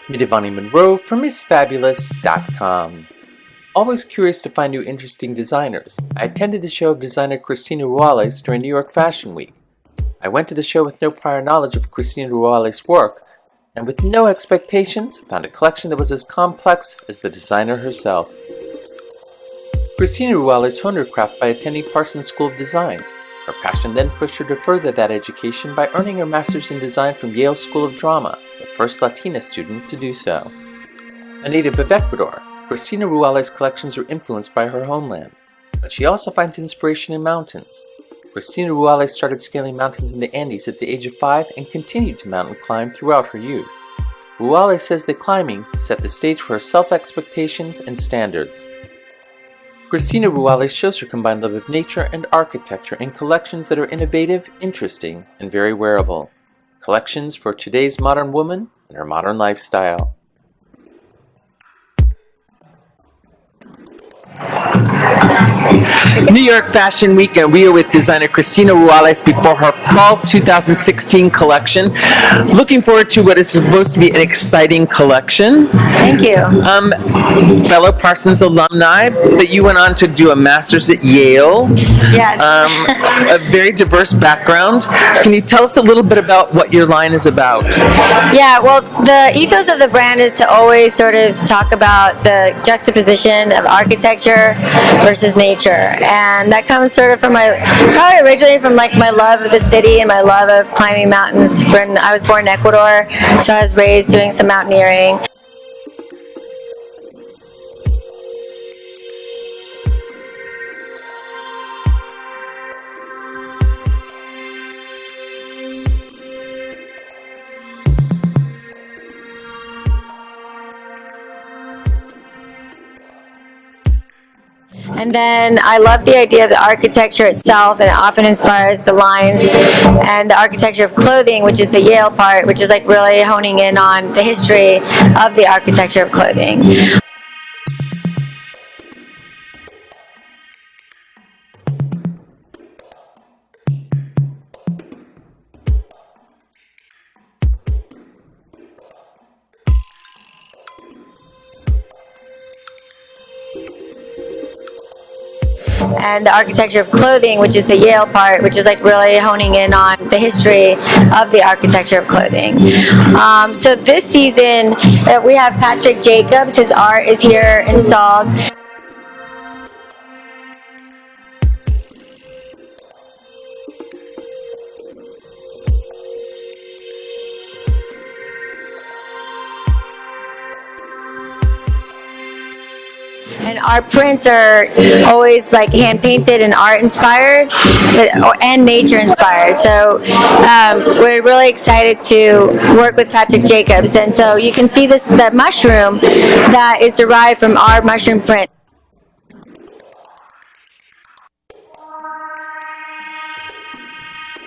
Midivani Monroe from MissFabulous.com. Always curious to find new interesting designers, I attended the show of designer Cristina Ruales during New York Fashion Week. I went to the show with no prior knowledge of Cristina Ruales' work, and with no expectations, found a collection that was as complex as the designer herself. Cristina Ruales honed her craft by attending Parsons School of Design. Her passion then pushed her to further that education by earning her master's in design from Yale School of Drama, the first Latina student to do so. A native of Ecuador, Cristina Ruales' collections are influenced by her homeland, but she also finds inspiration in mountains. Cristina Ruales started scaling mountains in the Andes at the age of 5 and continued to mountain climb throughout her youth. Ruales says that climbing set the stage for her self-expectations and standards. Cristina Ruales shows her combined love of nature and architecture in collections that are innovative, interesting, and very wearable. Collections for today's modern woman and her modern lifestyle. New York Fashion Week, and we are with designer Cristina Ruales before her fall 2016 collection. Looking forward to what is supposed to be an exciting collection. Thank you. Fellow Parsons alumni, but you went on to do a master's at Yale. Yes. A very diverse background. Can you tell us a little bit about what your line is about? Yeah, well, the ethos of the brand is to always sort of talk about the juxtaposition of architecture versus nature, and that comes sort of from probably originally from like my love of the city and my love of climbing mountains. I was born in Ecuador, so I was raised doing some mountaineering. And then I love the idea of the architecture itself, and it often inspires the lines and the architecture of clothing, which is the Yale part, which is like really honing in on the history of the architecture of clothing. And the architecture of clothing, which is the Yale part, which is like really honing in on the history of the architecture of clothing. So this season we have Patrick Jacobs. His art is here installed. And our prints are always like hand painted and art inspired, and nature inspired. So we're really excited to work with Patrick Jacobs. And so you can see the mushroom that is derived from our mushroom print.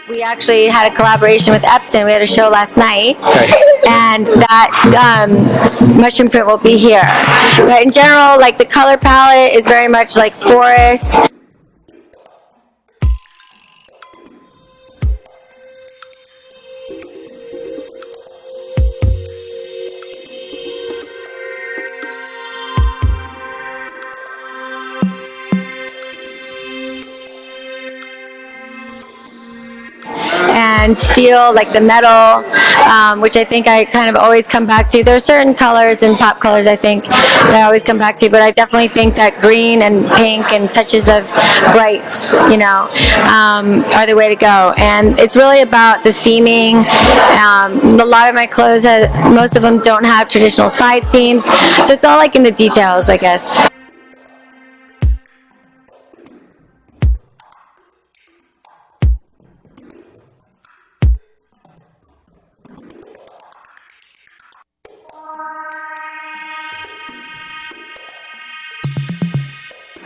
We actually had a collaboration with Epson. We had a show last night, and that mushroom print will be here. But in general, like the color palette is very much like forest. And steel, like the metal, which I think I kind of always come back to. There are certain colors and pop colors I think that I always come back to, but I definitely think that green and pink and touches of brights, are the way to go. And it's really about the seaming. A lot of my clothes, most of them don't have traditional side seams, so it's all like in the details, I guess.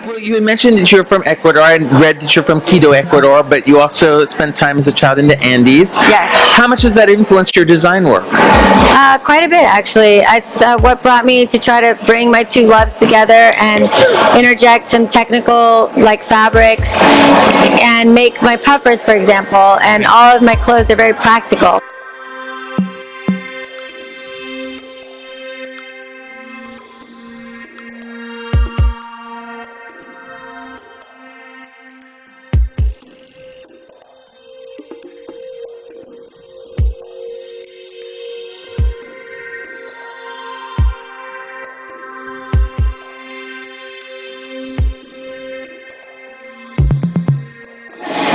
Well, you had mentioned that you're from Ecuador. I read that you're from Quito, Ecuador, but you also spent time as a child in the Andes. Yes. How much has that influenced your design work? Quite a bit, actually. It's what brought me to try to bring my two loves together and interject some technical, like, fabrics and make my puffers, for example, and all of my clothes are very practical.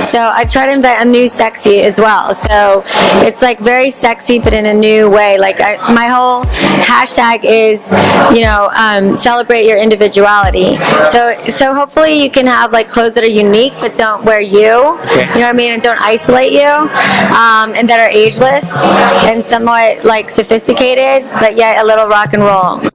So I try to invent a new sexy as well. So it's like very sexy, but in a new way. Like my whole hashtag is, celebrate your individuality. So hopefully you can have like clothes that are unique, but don't wear you. Okay. You know what I mean? And don't isolate you. And that are ageless and somewhat like sophisticated, but yet a little rock and roll.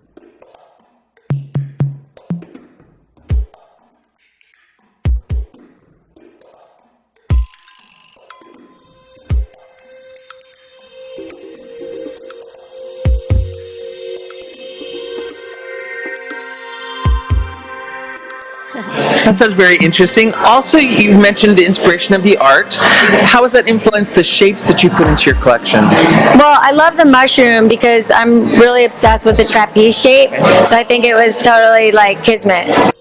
That sounds very interesting. Also, you mentioned the inspiration of the art. How has that influenced the shapes that you put into your collection? Well, I love the mushroom because I'm really obsessed with the trapeze shape. So I think it was totally like kismet.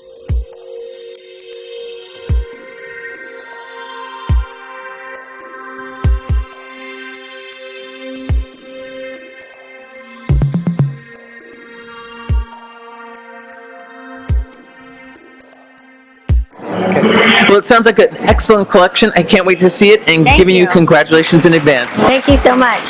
Well, it sounds like an excellent collection. I can't wait to see it, and Thank giving you you. congratulations in advance. Thank you so much.